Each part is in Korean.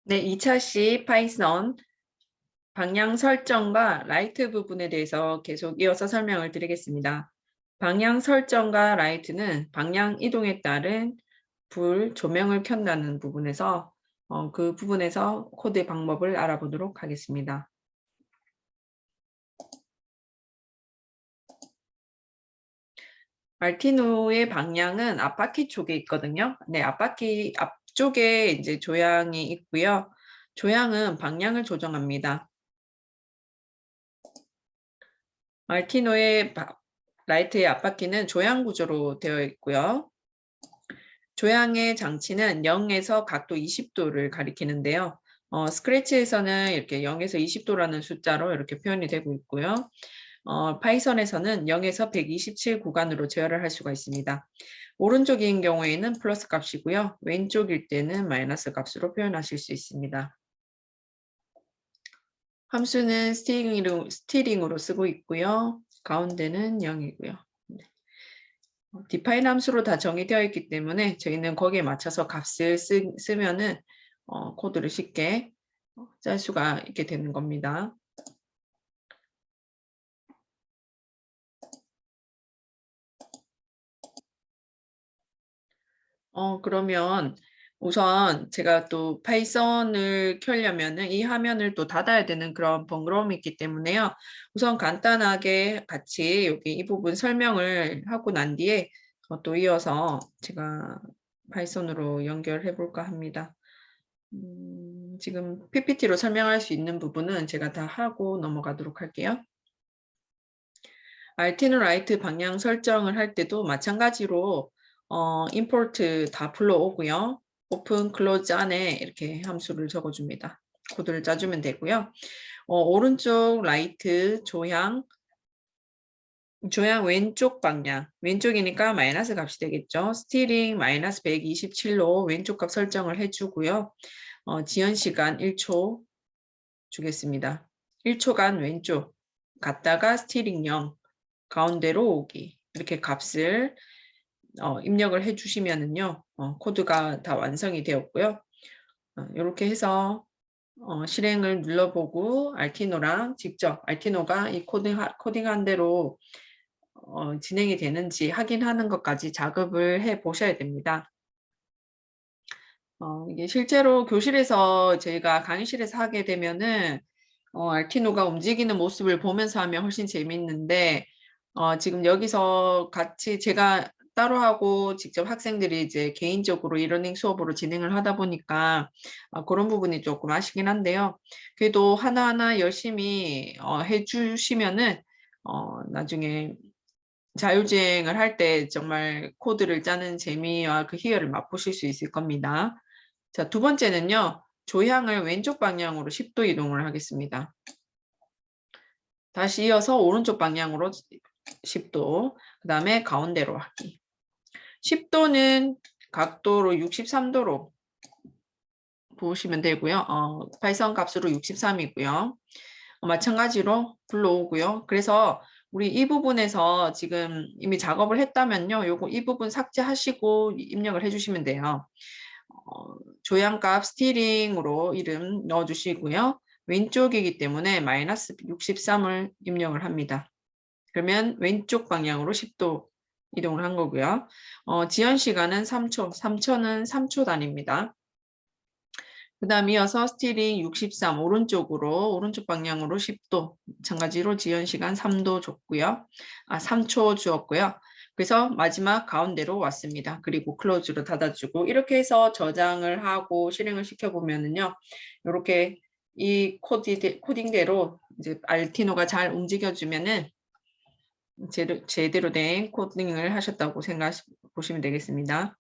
네, 2차 시 파이썬 방향 설정과 라이트 부분에 대해서 계속 이어서 설명을 드리겠습니다. 방향 설정과 라이트는 방향 이동에 따른 불, 조명을 켠다는 부분에서 그 부분에서 코드 방법을 알아보도록 하겠습니다. 알티노의 방향은 앞바퀴 쪽에 있거든요. 네, 앞바퀴 앞쪽에 이제 조향이 있고요. 조향은 방향을 조정합니다. 알티노의 라이트의 앞바퀴는 조향 구조로 되어 있고요. 조향의 장치는 0에서 각도 20도를 가리키는데요. 스크래치에서는 이렇게 0에서 20도라는 숫자로 이렇게 표현이 되고 있고요. 파이썬에서는 0에서 127 구간으로 제어를 할 수가 있습니다. 오른쪽인 경우에는 플러스 값이고요. 왼쪽일 때는 마이너스 값으로 표현하실 수 있습니다. 함수는 스티링으로 쓰고 있고요. 가운데는 0이고요. define 함수로 다 정의되어 있기 때문에 저희는 거기에 맞춰서 값을 쓰면은 코드를 쉽게 짤 수가 있게 되는 겁니다. 그러면 우선 제가 또 파이썬을 켜려면은 이 화면을 또 닫아야 되는 그런 번거로움이 있기 때문에요. 우선 간단하게 같이 여기 이 부분 설명을 하고 난 뒤에 또 이어서 제가 파이썬으로 연결해 볼까 합니다. 지금 PPT로 설명할 수 있는 부분은 제가 다 하고 넘어가도록 할게요. 알티노 라이트 방향 설정을 할 때도 마찬가지로 import 다 불러오고요. open, close 안에 이렇게 함수를 적어줍니다. 코드를 짜주면 되고요. 오른쪽 라이트 조향 왼쪽 방향, 왼쪽이니까 마이너스 값이 되겠죠. 스티링 마이너스 127로 왼쪽 값 설정을 해주고요. 지연 시간 1초 주겠습니다. 1초간 왼쪽 갔다가 스티링 0 가운데로 오기 이렇게 값을 입력을 해주시면은요 코드가 다 완성이 되었고요. 이렇게 해서 실행을 눌러보고 알티노랑 직접 알티노가 이 코딩한 대로 진행이 되는지 확인하는 것까지 작업을 해 보셔야 됩니다. 이게 실제로 교실에서 저희가 강의실에서 하게 되면은 알티노가 움직이는 모습을 보면서 하면 훨씬 재밌는데 지금 여기서 같이 제가 따로 하고 직접 학생들이 이제 개인적으로 이러닝 수업으로 진행을 하다 보니까 그런 부분이 조금 아쉽긴 한데요. 그래도 하나하나 열심히 해주시면은 나중에 자율주행을 할 때 정말 코드를 짜는 재미와 그 희열을 맛보실 수 있을 겁니다. 자, 두 번째는요. 조향을 왼쪽 방향으로 10도 이동을 하겠습니다. 다시 이어서 오른쪽 방향으로 10도, 그 다음에 가운데로 하기. 10도는 각도로 63도로 보시면 되고요. 파이썬 값으로 63이고요. 마찬가지로 불러오고요. 그래서 우리 이 부분에서 지금 이미 작업을 했다면요. 이 부분 삭제하시고 입력을 해주시면 돼요. 조향값 스티링으로 이름 넣어주시고요. 왼쪽이기 때문에 마이너스 63을 입력을 합니다. 그러면 왼쪽 방향으로 10도 이동을 한 거고요. 지연 시간은 3초, 3초는 3초 단위입니다. 그 다음 이어서 스티링 63 오른쪽 방향으로 10도 마찬가지로 지연 시간 3도 줬고요. 3초 주었고요. 그래서 마지막 가운데로 왔습니다. 그리고 클로즈로 닫아주고 이렇게 해서 저장을 하고 실행을 시켜보면은요. 이렇게 이 코딩대로 이제 알티노가 잘 움직여주면은 제대로 된 코딩을 하셨다고 보시면 되겠습니다.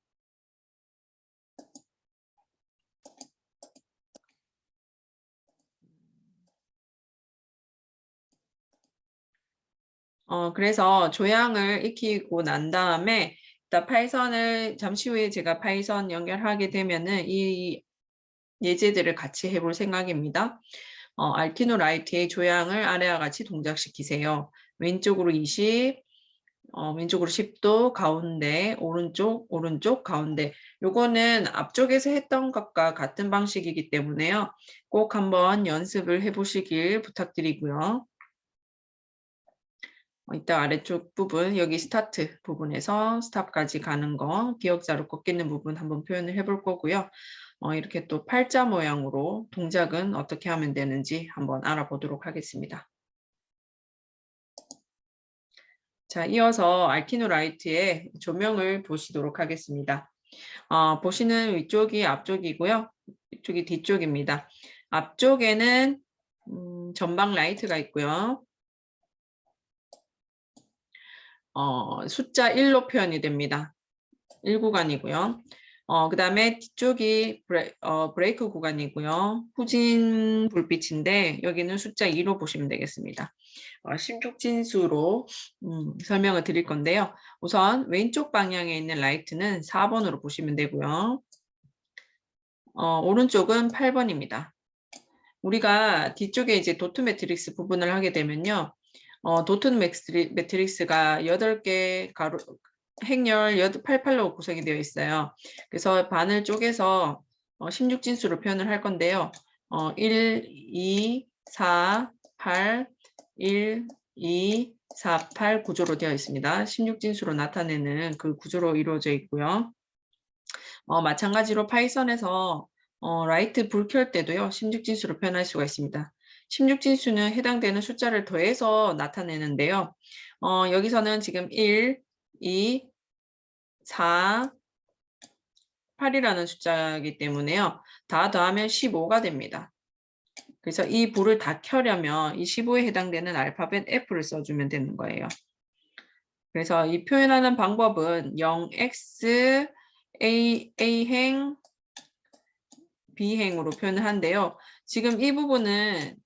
그래서 조향을 익히고 난 다음에 일단 파이썬을 잠시 후에 제가 파이썬 연결하게 되면은 이 예제들을 같이 해볼 생각입니다. 알티노 라이트의 조향을 아래와 같이 동작시키세요. 왼쪽으로 20, 왼쪽으로 10도, 가운데, 오른쪽, 오른쪽, 가운데. 요거는 앞쪽에서 했던 것과 같은 방식이기 때문에요. 꼭 한번 연습을 해보시길 부탁드리고요. 이따 아래쪽 부분, 여기 스타트 부분에서 스탑까지 가는 거, 기역자로 꺾이는 부분 한번 표현을 해볼 거고요. 이렇게 또 팔자 모양으로 동작은 어떻게 하면 되는지 한번 알아보도록 하겠습니다. 자, 이어서 알티노 라이트의 조명을 보시도록 하겠습니다. 보시는 위쪽이 앞쪽이고요. 이쪽이 뒤쪽입니다. 앞쪽에는 전방 라이트가 있고요. 숫자 1로 표현이 됩니다. 1구간이고요. 그 다음에 뒤쪽이 브레이크 구간이고요. 후진 불빛인데 여기는 숫자 2로 보시면 되겠습니다. 심축진수로 설명을 드릴 건데요. 우선 왼쪽 방향에 있는 라이트는 4번으로 보시면 되고요. 오른쪽은 8번입니다. 우리가 뒤쪽에 이제 도트 매트릭스 부분을 하게 되면요. 도트 매트릭스가 8개 가로, 행렬 88로 구성이 되어 있어요. 그래서 반을 쪼개서 16진수로 표현을 할 건데요. 1, 2, 4, 8, 1, 2, 4, 8 구조로 되어 있습니다. 16진수로 나타내는 그 구조로 이루어져 있고요. 마찬가지로 파이썬에서 라이트 불 켤 때도요. 16진수로 표현할 수가 있습니다. 16진수는 해당되는 숫자를 더해서 나타내는데요. 여기서는 지금 1, 2, 4, 8이라는 숫자이기 때문에요. 다 더하면 15가 됩니다. 그래서 이 불을 다 켜려면 이 15에 해당되는 알파벳 F를 써주면 되는 거예요. 그래서 이 표현하는 방법은 0x A행 B행으로 표현을 한데요. 지금 이 부분은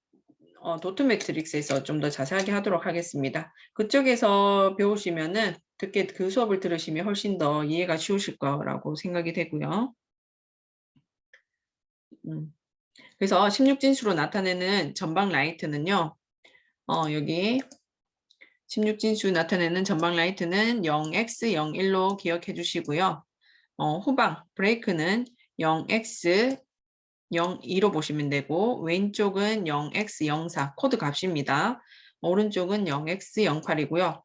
도트 매트릭스에서 좀 더 자세하게 하도록 하겠습니다. 그쪽에서 배우시면은 그 수업을 들으시면 훨씬 더 이해가 쉬우실 거라고 생각이 되고요. 그래서 16진수로 나타내는 전방 라이트는요. 여기 16진수 나타내는 전방 라이트는 0x 01로 기억해 주시고요. 후방 브레이크는 0x 02로 보시면 되고 왼쪽은 0x04 코드 값입니다. 오른쪽은 0x08이고요.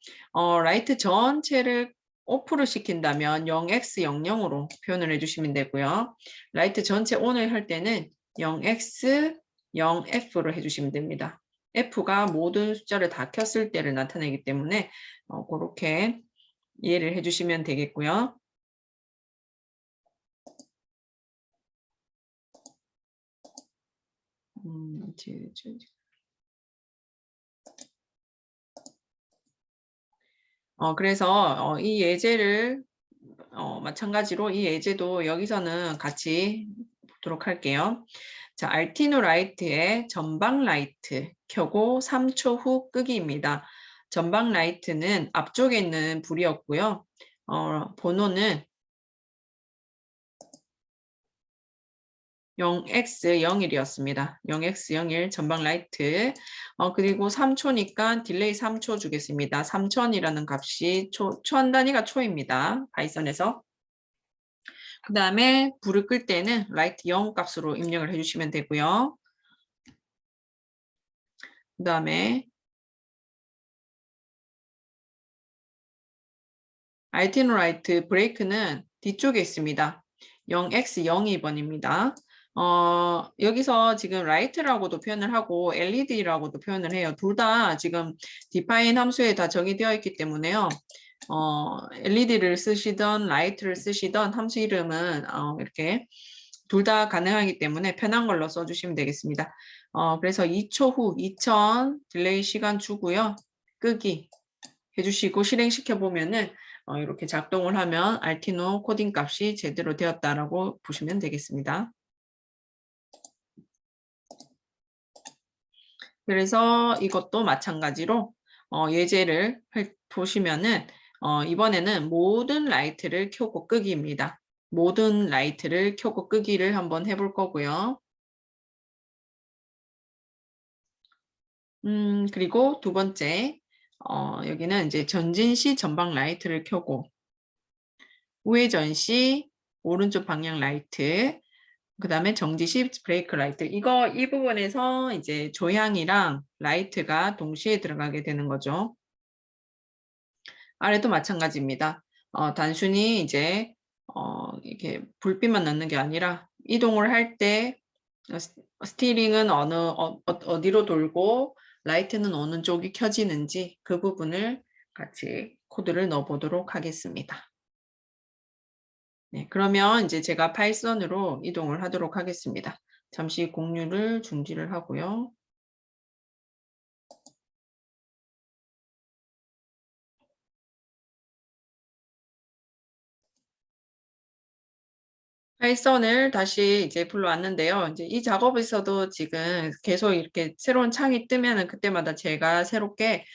라이트 전체를 오프를 시킨다면 0x00으로 표현을 해주시면 되고요. 라이트 전체 ON을 할 때는 0x0F로 해주시면 됩니다. F가 모든 숫자를 다 켰을 때를 나타내기 때문에 그렇게 이해를 해주시면 되겠고요. 그래서 이 예제를 마찬가지로 이 예제도 여기서는 같이 보도록 할게요. 자, 알티노 라이트의 전방 라이트 켜고 3초 후 끄기입니다. 전방 라이트는 앞쪽에 있는 불이었고요. 번호는 0x01이었습니다. 0x01 전방 라이트. 그리고 3초니까 딜레이 3초 주겠습니다. 3000이라는 값이 한 단위가 초입니다. 파이썬에서. 그 다음에 불을 끌 때는 라이트 0 값으로 입력을 해주시면 되고요. 그 다음에 알티노 라이트 브레이크는 뒤쪽에 있습니다. 0x02번입니다. 여기서 지금 라이트라고도 표현을 하고 LED라고도 표현을 해요. 둘 다 지금 define 함수에 다 정의되어 있기 때문에요. LED를 쓰시던 라이트를 쓰시던 함수 이름은 이렇게 둘 다 가능하기 때문에 편한 걸로 써주시면 되겠습니다. 그래서 2초 후 2000 딜레이 시간 주고요. 끄기 해주시고 실행시켜 보면은 이렇게 작동을 하면 알티노 코딩 값이 제대로 되었다라고 보시면 되겠습니다. 그래서 이것도 마찬가지로 예제를 보시면은 이번에는 모든 라이트를 켜고 끄기입니다. 모든 라이트를 켜고 끄기를 한번 해볼 거고요. 그리고 두 번째 여기는 이제 전진 시 전방 라이트를 켜고 우회전 시 오른쪽 방향 라이트, 그 다음에 정지 시 브레이크 라이트. 이 부분에서 이제 조향이랑 라이트가 동시에 들어가게 되는 거죠. 아래도 마찬가지입니다. 단순히 이제 이렇게 불빛만 넣는 게 아니라 이동을 할 때 스티링은 어디로 돌고 라이트는 어느 쪽이 켜지는지 그 부분을 같이 코드를 넣어 보도록 하겠습니다. 네, 그러면 이제 제가 파이썬으로 이동을 하도록 하겠습니다. 잠시 공유를 중지를 하고요. 파이썬을 다시 이제 불러왔는데요. 이제 이 작업에서도 지금 계속 이렇게 새로운 창이 뜨면은 그때마다 제가 새롭게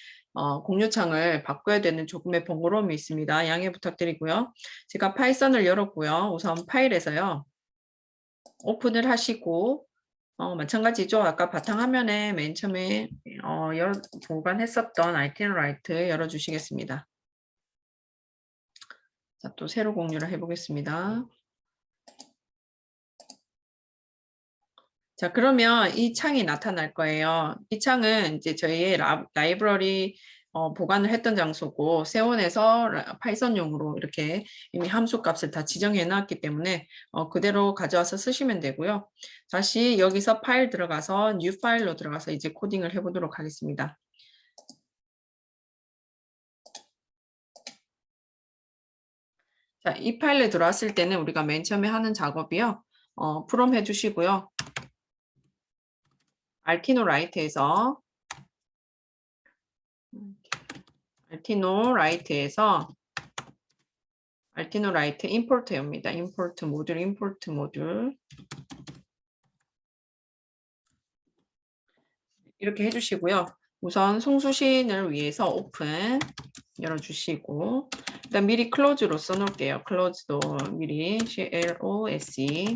공유창을 바꿔야 되는 조금의 번거로움이 있습니다. 양해 부탁드리고요. 제가 파이썬을 열었고요. 우선 파일에서요. 오픈을 하시고 마찬가지죠. 아까 바탕화면에 맨 처음에 보관했었던 아이티노라이트 열어주시겠습니다. 자, 또 새로 공유를 해보겠습니다. 자, 그러면 이 창이 나타날 거예요. 이 창은 이제 저희의 라이브러리 보관을 했던 장소고 세원에서 파이썬용으로 이렇게 이미 함수 값을 다 지정해 놨기 때문에 그대로 가져와서 쓰시면 되고요. 다시 여기서 파일 들어가서 뉴 파일로 들어가서 이제 코딩을 해보도록 하겠습니다. 자, 이 파일에 들어왔을 때는 우리가 맨 처음에 하는 작업이요. 프롬 해주시고요. 알티노 라이트에서 알티노 라이트 임포트입니다. 임포트 모듈 이렇게 해주시고요. 우선 송수신을 위해서 오픈 열어주시고 일단 미리 클로즈로 써놓을게요. 클로즈도 미리 CLOSE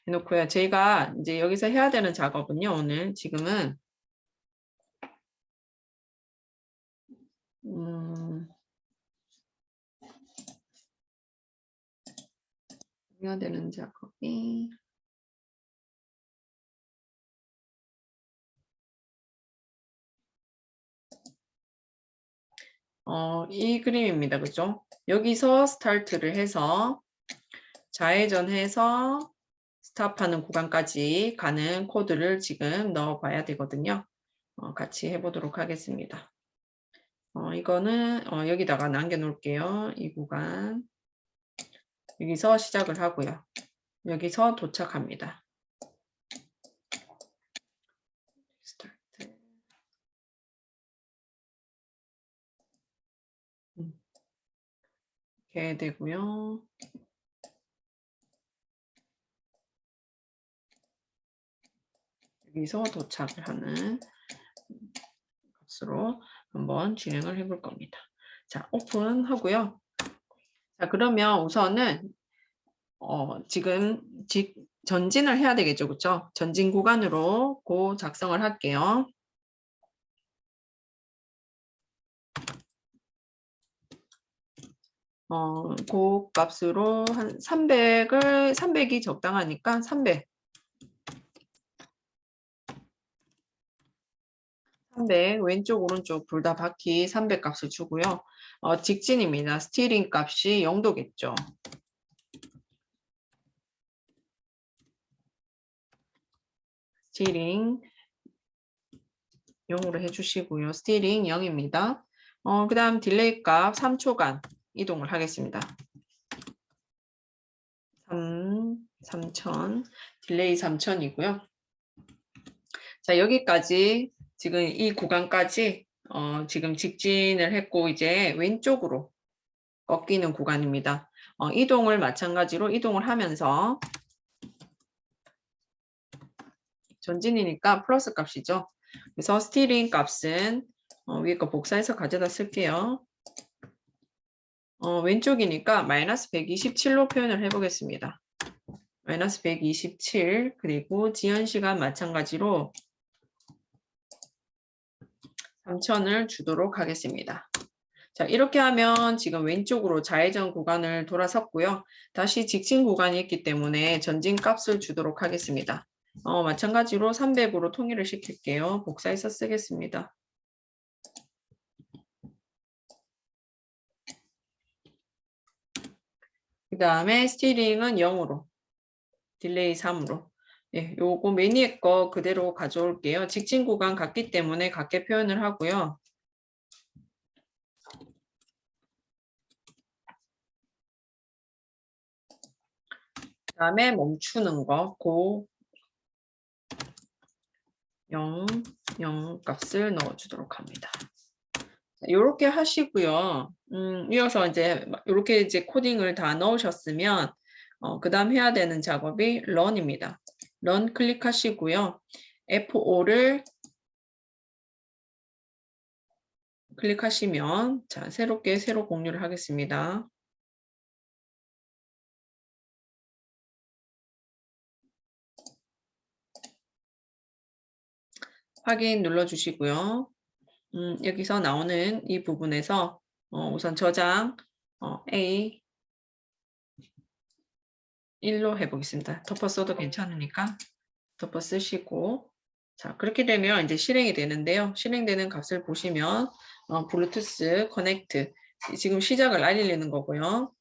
해놓고요. 저희가 이제 여기서 해야 되는 작업은요. 오늘 지금은 해야 되는 작업이 이 그림입니다. 그죠? 여기서 스타트를 해서 좌회전해서 스탑하는 구간까지 가는 코드를 지금 넣어 봐야 되거든요. 같이 해보도록 하겠습니다. 이거는 여기다가 남겨 놓을게요. 이 구간 여기서 시작을 하고요. 여기서 도착합니다. 스타트. 이렇게 되고요. 여기서 도착을 하는 값으로 한번 진행을 해볼 겁니다. 자, 오픈하고요. 자, 그러면 우선은 지금 전진을 해야 되겠죠, 그렇죠? 전진 구간으로 작성을 할게요. 값으로 한 300이 적당하니까 300 왼쪽 오른쪽 둘 다 바퀴 300 값을 주고요. 직진입니다. 스티링 값이 0도겠죠. 스티링 0으로 해주시고요. 스티링 0입니다. 그 다음 딜레이 값 3초간 이동을 하겠습니다. 3000 딜레이 3000이고요. 자, 여기까지 지금 이 구간까지 지금 직진을 했고 이제 왼쪽으로 꺾이는 구간입니다. 이동을 마찬가지로 이동을 하면서 전진이니까 플러스 값이죠. 그래서 스티링 값은 위에 거 복사해서 가져다 쓸게요. 왼쪽이니까 마이너스 127로 표현을 해보겠습니다. 마이너스 127 그리고 지연 시간 마찬가지로 3000을 주도록 하겠습니다. 자, 이렇게 하면 지금 왼쪽으로 좌회전 구간을 돌아섰고요. 다시 직진 구간이 있기 때문에 전진 값을 주도록 하겠습니다. 마찬가지로 300으로 통일을 시킬게요. 복사해서 쓰겠습니다. 그 다음에 스티링은 0으로, 딜레이 3으로. 예, 요거 매니에 거 그대로 가져올게요. 직진 구간 같기 때문에 같게 표현을 하고요. 그 다음에 멈추는 거, 고 0, 0 값을 넣어주도록 합니다. 이렇게 하시고요. 이어서 이제 이렇게 이제 코딩을 다 넣으셨으면 그 다음 해야 되는 작업이 run입니다. run 클릭하시고요. F5를 클릭하시면 자 새롭게 새로 공유를 하겠습니다. 확인 눌러주시고요. 여기서 나오는 이 부분에서 우선 저장 A 1로 해보겠습니다. 덮어 써도 괜찮으니까 덮어 쓰시고 자 그렇게 되면 이제 실행이 되는데요. 실행되는 값을 보시면 블루투스 커넥트 지금 시작을 알리는 거고요.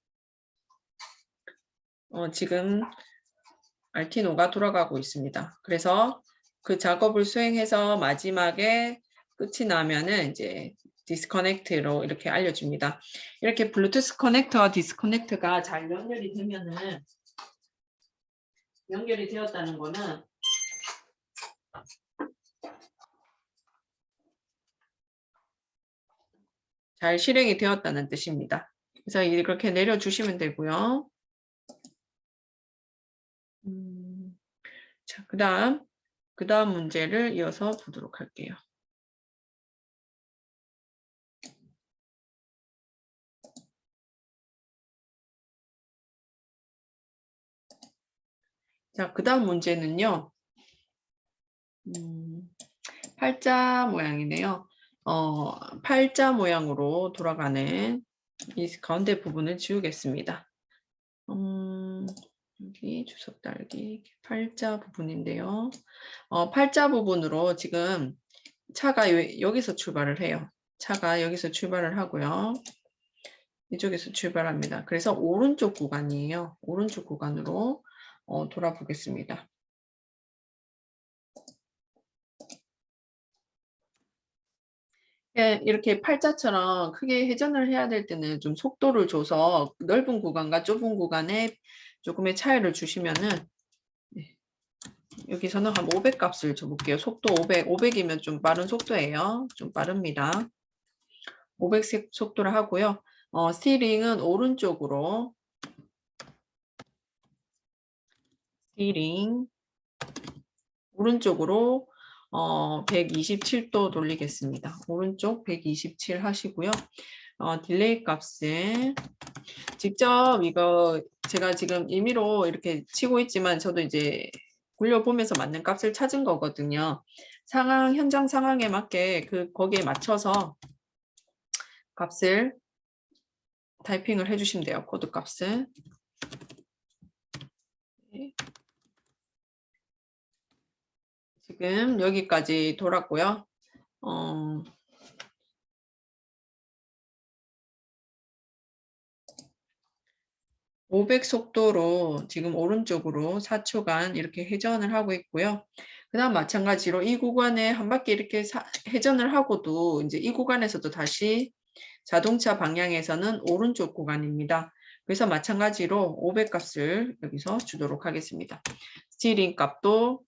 지금 알티노가 돌아가고 있습니다. 그래서 그 작업을 수행해서 마지막에 끝이 나면은 이제 디스커넥트로 이렇게 알려줍니다. 이렇게 블루투스 커넥터와 디스커넥트가 잘 연결이 되면은 연결이 되었다는 거는 잘 실행이 되었다는 뜻입니다. 그래서 이렇게 내려주시면 되고요. 자, 그 다음 문제를 이어서 보도록 할게요. 자, 그 다음 문제는요. 팔자 모양이네요. 팔자 모양으로 돌아가는 이 가운데 부분을 지우겠습니다. 여기 주석 달기 팔자 부분인데요. 팔자 부분으로 지금 차가 여기서 출발을 해요. 차가 여기서 출발을 하고요. 이쪽에서 출발합니다. 그래서 오른쪽 구간이에요. 오른쪽 구간으로 돌아보겠습니다. 예, 이렇게 팔자처럼 크게 회전을 해야 될 때는 좀 속도를 줘서 넓은 구간과 좁은 구간에 조금의 차이를 주시면은 네, 여기서는 한 500 값을 줘볼게요. 속도 500, 500이면 좀 빠른 속도예요. 좀 빠릅니다. 500 속도를 하고요. 스티링은 오른쪽으로 스티링 오른쪽으로 127도 돌리겠습니다. 오른쪽 127 하시고요. 딜레이 값은 직접 이거 제가 지금 임의로 이렇게 치고 있지만 저도 이제 굴려보면서 맞는 값을 찾은 거거든요. 현장 상황에 맞게 거기에 맞춰서 값을 타이핑을 해주시면 돼요. 코드 값을. 지금 여기까지 돌았고요. 500 속도로 지금 오른쪽으로 4초간 이렇게 회전을 하고 있고요. 그 다음 마찬가지로 이 구간에 한 바퀴 이렇게 회전을 하고도 이제 이 구간에서도 다시 자동차 방향에서는 오른쪽 구간입니다. 그래서 마찬가지로 500 값을 여기서 주도록 하겠습니다. 스티링 값도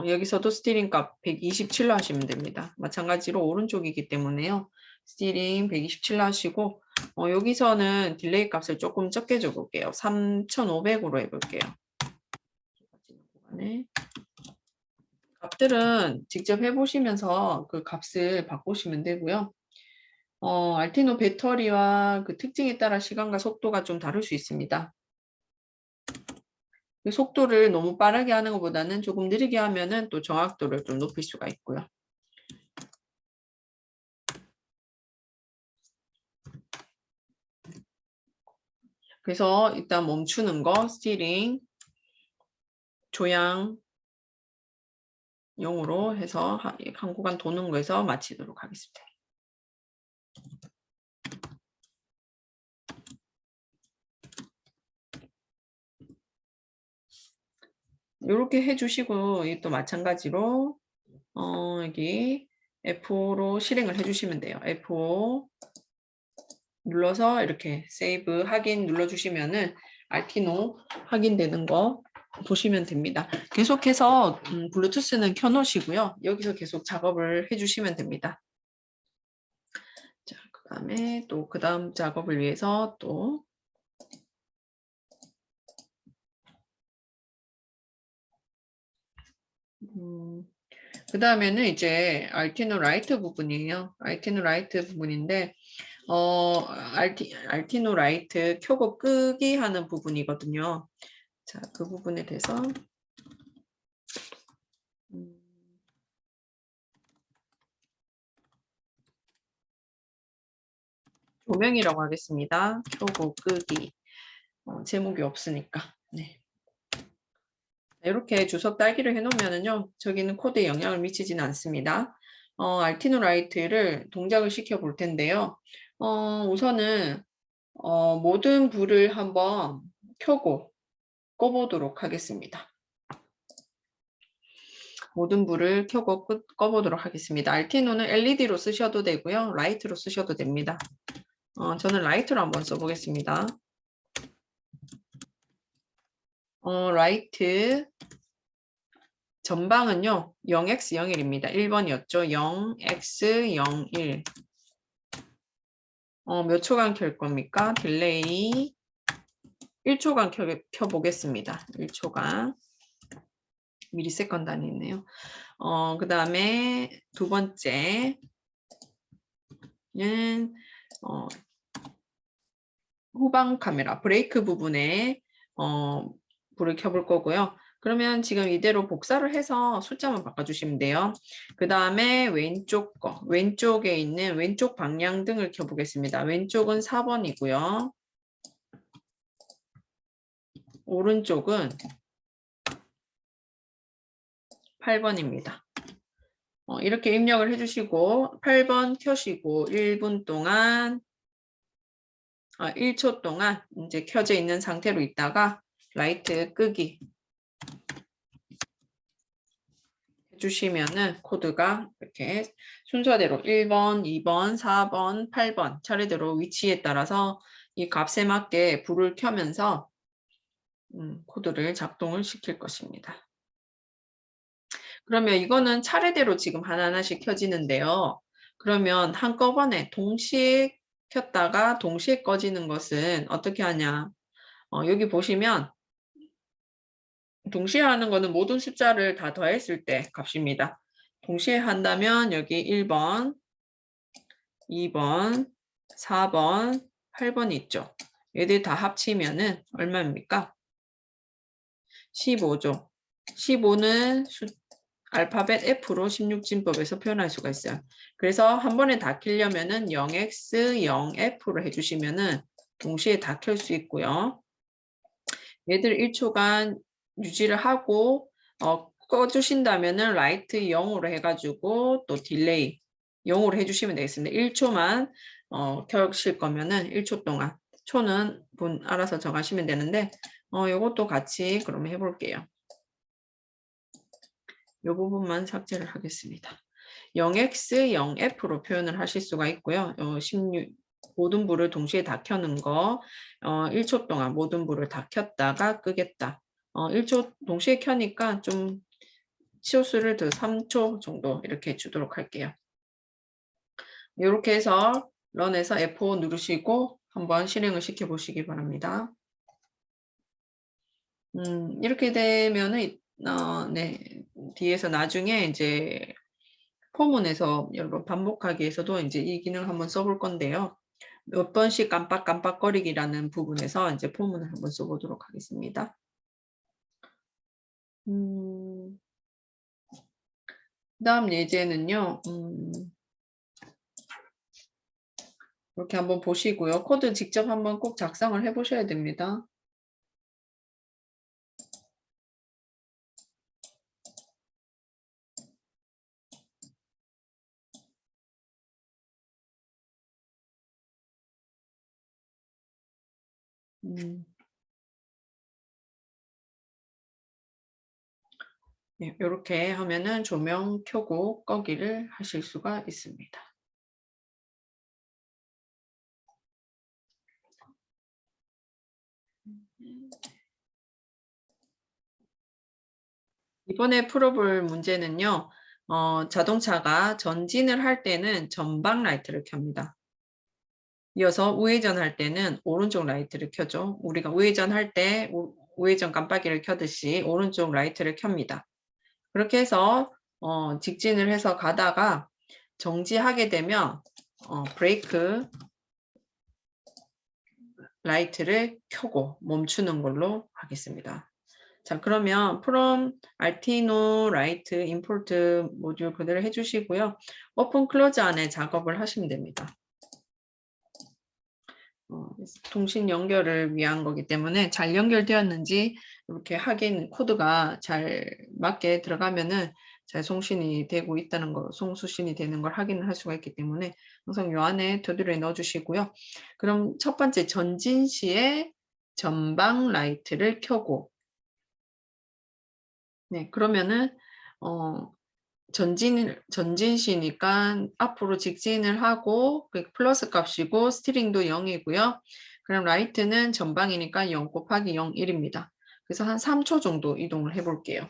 여기서도 스티링 값 127로 하시면 됩니다. 마찬가지로 오른쪽이기 때문에요. 스티링 127로 하시고 여기서는 딜레이 값을 조금 적게 줘볼게요. 3500으로 해볼게요. 값들은 직접 해보시면서 그 값을 바꾸시면 되고요. 알티노 배터리와 그 특징에 따라 시간과 속도가 좀 다를 수 있습니다. 속도를 너무 빠르게 하는 것보다는 조금 느리게 하면은 또 정확도를 좀 높일 수가 있고요. 그래서 일단 멈추는 거, 스티링, 조향, 용으로 해서 한 구간 도는 거에서 마치도록 하겠습니다. 이렇게 해주시고 또 마찬가지로 여기 F5로 실행을 해주시면 돼요. F5 눌러서 이렇게 세이브 확인 눌러주시면은 알티노 확인되는 거 보시면 됩니다. 계속해서 블루투스는 켜놓으시고요. 여기서 계속 작업을 해주시면 됩니다. 자, 그 다음에 또 그 다음 작업을 위해서 또 그 다음에는 이제 알티노 라이트 부분이에요. 알티노 라이트 부분인데 알티노 라이트 켜고 끄기 하는 부분이거든요. 자, 그 부분에 대해서 조명이라고 하겠습니다. 켜고 끄기. 제목이 없으니까. 네. 이렇게 주석 딸기를 해놓으면은요, 저기는 코드에 영향을 미치지는 않습니다. 알티노 라이트를 동작을 시켜 볼 텐데요. 우선은 모든 불을 한번 켜고 꺼보도록 하겠습니다. 모든 불을 켜고 꺼보도록 하겠습니다. 알티노는 LED로 쓰셔도 되고요. 라이트로 쓰셔도 됩니다. 저는 라이트로 한번 써보겠습니다. 라이트 전방은요. 0x01입니다. 1번이었죠. 0x01 몇 초간 켤 겁니까? 딜레이 1초간 켜보겠습니다. 1초간 미리세컨 단위네요. 그 다음에 두 번째는 후방 카메라 브레이크 부분에 불을 켜볼 거고요. 그러면 지금 이대로 복사를 해서 숫자만 바꿔주시면 돼요. 그 다음에 왼쪽 거, 왼쪽에 있는 왼쪽 방향등을 켜보겠습니다. 왼쪽은 4번이고요. 오른쪽은 8번입니다. 이렇게 입력을 해주시고 8번 켜시고 1분 동안 1초 동안 이제 켜져 있는 상태로 있다가 라이트 끄기 해주시면은 코드가 이렇게 순서대로 1번, 2번, 4번, 8번 차례대로 위치에 따라서 이 값에 맞게 불을 켜면서 코드를 작동을 시킬 것입니다. 그러면 이거는 차례대로 지금 하나하나씩 켜지는데요. 그러면 한꺼번에 동시에 켰다가 동시에 꺼지는 것은 어떻게 하냐? 여기 보시면 동시에 하는 거는 모든 숫자를 다 더했을 때 값입니다. 동시에 한다면 여기 1번, 2번, 4번, 8번이 있죠. 얘들 다 합치면은 얼마입니까? 15죠. 15는 알파벳 F로 16진법에서 표현할 수가 있어요. 그래서 한 번에 다 켜려면은 0x, 0f로 해주시면은 동시에 다 켤 수 있고요. 얘들 1초간 유지를 하고 꺼주신다면은 라이트 0으로 해가지고 또 딜레이 0으로 해주시면 되겠습니다. 1초만 켜실 거면은 1초 동안 초는 분 알아서 정하시면 되는데 요것도 같이 그러면 해볼게요. 이 부분만 삭제를 하겠습니다. 0x, 0f로 표현을 하실 수가 있고요. 16 모든 불을 동시에 다 켜는 거 1초 동안 모든 불을 다 켰다가 끄겠다. 1초 동시에 켜니까 좀 치호수를 더 3초 정도 이렇게 주도록 할게요. 이렇게 해서 런에서 F5 누르시고 한번 실행을 시켜 보시기 바랍니다. 이렇게 되면은 네, 뒤에서 나중에 이제 포문에서 여러분 반복하기 위해서도 이제 이 기능을 한번 써볼 건데요. 몇 번씩 깜빡깜빡거리기라는 부분에서 이제 포문을 한번 써보도록 하겠습니다. 그다음 예제는요. 이렇게 한번 보시고요. 코드 직접 한번 꼭 작성을 해 보셔야 됩니다. 네, 이렇게 하면은 조명 켜고 끄기를 하실 수가 있습니다. 이번에 풀어볼 문제는요. 자동차가 전진을 할 때는 전방 라이트를 켭니다. 이어서 우회전할 때는 오른쪽 라이트를 켜죠. 우리가 우회전할 때 우회전 깜빡이를 켜듯이 오른쪽 라이트를 켭니다. 그렇게 해서 직진을 해서 가다가 정지하게 되면 브레이크 라이트를 켜고 멈추는 걸로 하겠습니다. 자, 그러면 from Artino Light Import 모듈 그대로 해주시고요. 오픈 클로즈 안에 작업을 하시면 됩니다. 통신 연결을 위한 거기 때문에 잘 연결되었는지 이렇게 확인 코드가 잘 맞게 들어가면은 잘 송신이 되고 있다는 거, 송수신이 되는 걸 확인을 할 수가 있기 때문에 항상 요 안에 테두리에 넣어주시고요. 그럼 첫 번째 전진 시에 전방 라이트를 켜고, 네, 그러면은 전진시니까 앞으로 직진을 하고 그 플러스 값이고 스티링도 0이고요. 그럼 라이트는 전방이니까 0 곱하기 0, 1입니다. 그래서 한 3초 정도 이동을 해볼게요.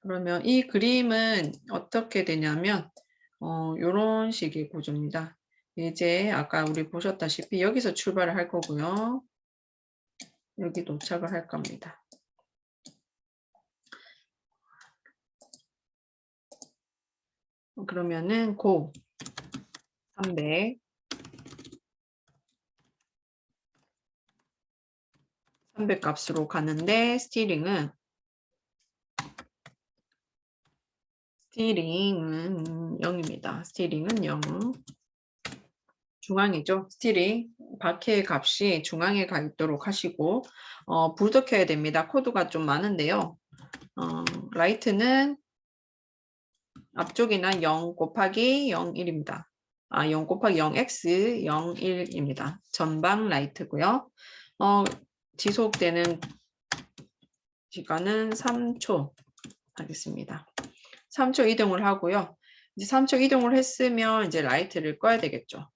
그러면 이 그림은 어떻게 되냐면 이런 식의 구조입니다. 이제 아까 우리 보셨다시피 여기서 출발을 할 거고요. 여기 도착을 할 겁니다. 그러면은 고 300 값으로 가는데 스티링은 0입니다. 스티링은 0. 중앙이죠. 스티링 바퀴의 값이 중앙에 가 있도록 하시고 불도 켜야 됩니다. 코드가 좀 많은데요. 라이트는 앞쪽이나 0 곱하기 0, 1입니다. 0 곱하기 0x 0, 1입니다. 전방 라이트고요. 지속되는 시간은 3초 하겠습니다. 3초 이동을 하고요. 이제 3초 이동을 했으면 이제 라이트를 꺼야 되겠죠.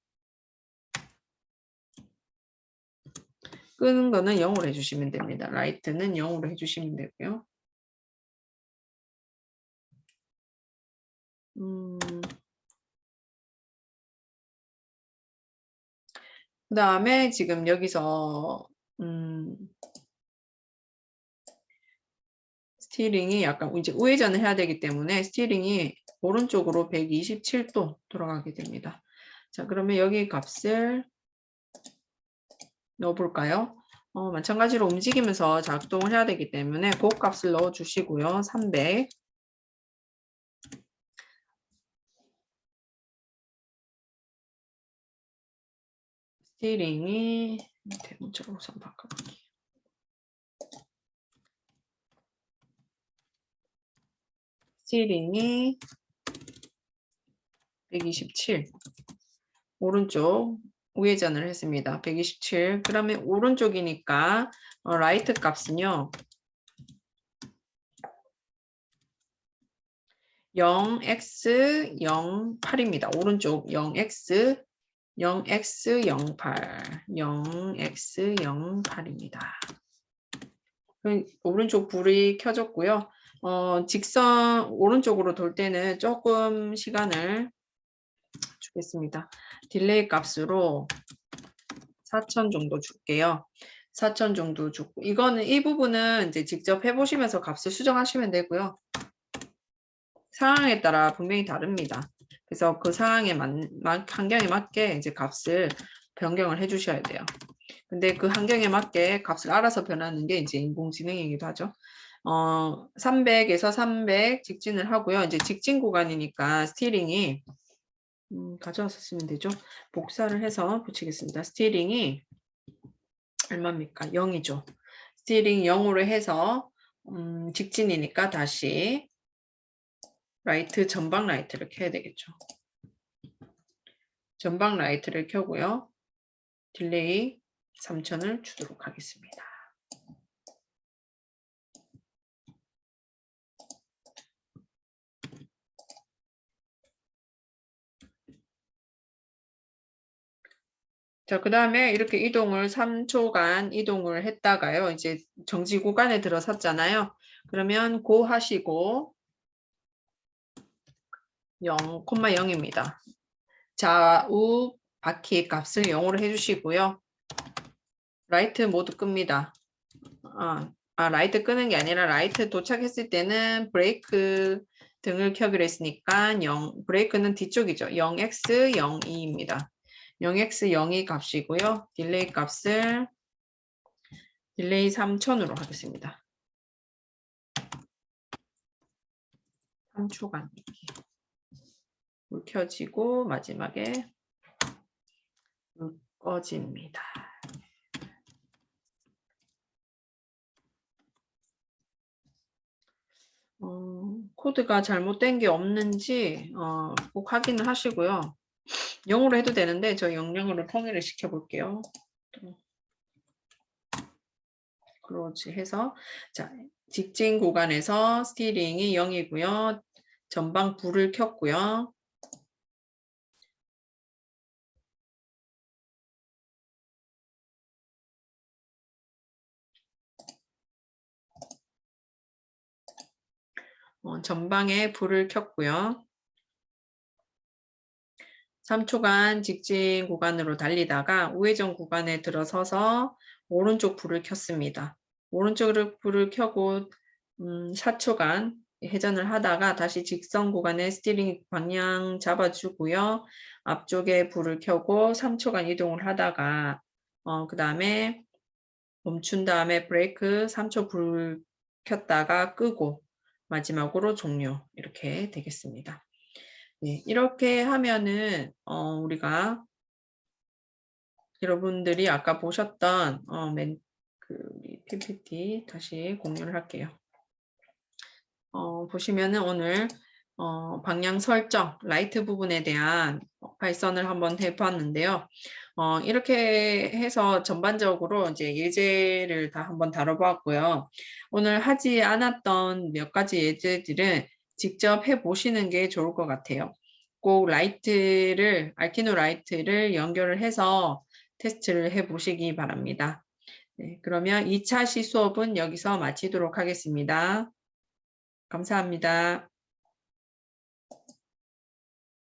끄는 거는 0으로 해주시면 됩니다. 라이트는 0으로 해주시면 되고요. 그 다음에 지금 여기서 스티링이 약간 이제 우회전을 해야 되기 때문에 스티링이 오른쪽으로 127도 돌아가게 됩니다. 자, 그러면 여기 값을 넣어볼까요? 마찬가지로 움직이면서 작동을 해야 되기 때문에 그 값을 넣어주시고요. 300. 스티링이 대문자로 우선 바꿔볼게요. 스티링이 127. 오른쪽 우회전을 했습니다. 127. 그러면 오른쪽이니까 라이트 값은요. 0x 08입니다. 오른쪽 0x 08 0x 08입니다. 오른쪽 불이 켜졌고요. 직선 오른쪽으로 돌 때는 조금 시간을 주겠습니다. 딜레이 값으로 4,000 정도 줄게요. 4,000 정도 주고 이거는 이 부분은 이제 직접 해보시면서 값을 수정하시면 되고요. 상황에 따라 분명히 다릅니다. 그래서 그 상황에 환경에 맞게 이제 값을 변경을 해주셔야 돼요. 근데 그 환경에 맞게 값을 알아서 변하는 게 이제 인공지능이기도 하죠. 300에서 300 직진을 하고요. 이제 직진 구간이니까 스티링이 가져와서 쓰면 되죠. 복사를 해서 붙이겠습니다. 스티링이 얼마입니까? 0이죠. 스티링 0으로 해서 직진이니까 다시 라이트 전방 라이트를 켜야 되겠죠. 전방 라이트를 켜고요. 딜레이 3000을 주도록 하겠습니다. 자, 그 다음에 이렇게 이동을 3초간 이동을 했다가요. 이제 정지 구간에 들어섰잖아요. 그러면 고 하시고 0,0입니다. 좌우 바퀴 값을 0으로 해주시고요. 라이트 모두 끕니다. 라이트 끄는 게 아니라 라이트 도착했을 때는 브레이크 등을 켜기로 했으니까 0, 브레이크는 뒤쪽이죠. 0x 02입니다. 0x 02 값이고요. 딜레이 값을 딜레이 3000으로 하겠습니다. 3초간 불 켜지고 마지막에 불 꺼집니다. 코드가 잘못된 게 없는지 꼭 확인을 하시고요. 0으로 해도 되는데 저 00으로 통일을 시켜 볼게요. 그렇지 해서 자, 직진 구간에서 스티링이 0이고요. 전방 불을 켰고요. 전방에 불을 켰고요. 3초간 직진 구간으로 달리다가 우회전 구간에 들어서서 오른쪽 불을 켰습니다. 오른쪽으로 불을 켜고 4초간 회전을 하다가 다시 직선 구간에 스티링 방향 잡아주고요. 앞쪽에 불을 켜고 3초간 이동을 하다가 그 다음에 멈춘 다음에 브레이크 3초 불 켰다가 끄고 마지막으로 종료 이렇게 되겠습니다. 네, 이렇게 하면은 우리가 여러분들이 아까 보셨던 우리 PPT 다시 공유를 할게요. 보시면은 오늘 방향 설정, 라이트 부분에 대한 발선을 한번 해봤는데요. 이렇게 해서 전반적으로 이제 예제를 다 한번 다뤄보았고요. 오늘 하지 않았던 몇 가지 예제들은 직접 해보시는 게 좋을 것 같아요. 꼭 라이트를, 알키노 라이트를 연결을 해서 테스트를 해보시기 바랍니다. 네, 그러면 2차 시 수업은 여기서 마치도록 하겠습니다. 감사합니다.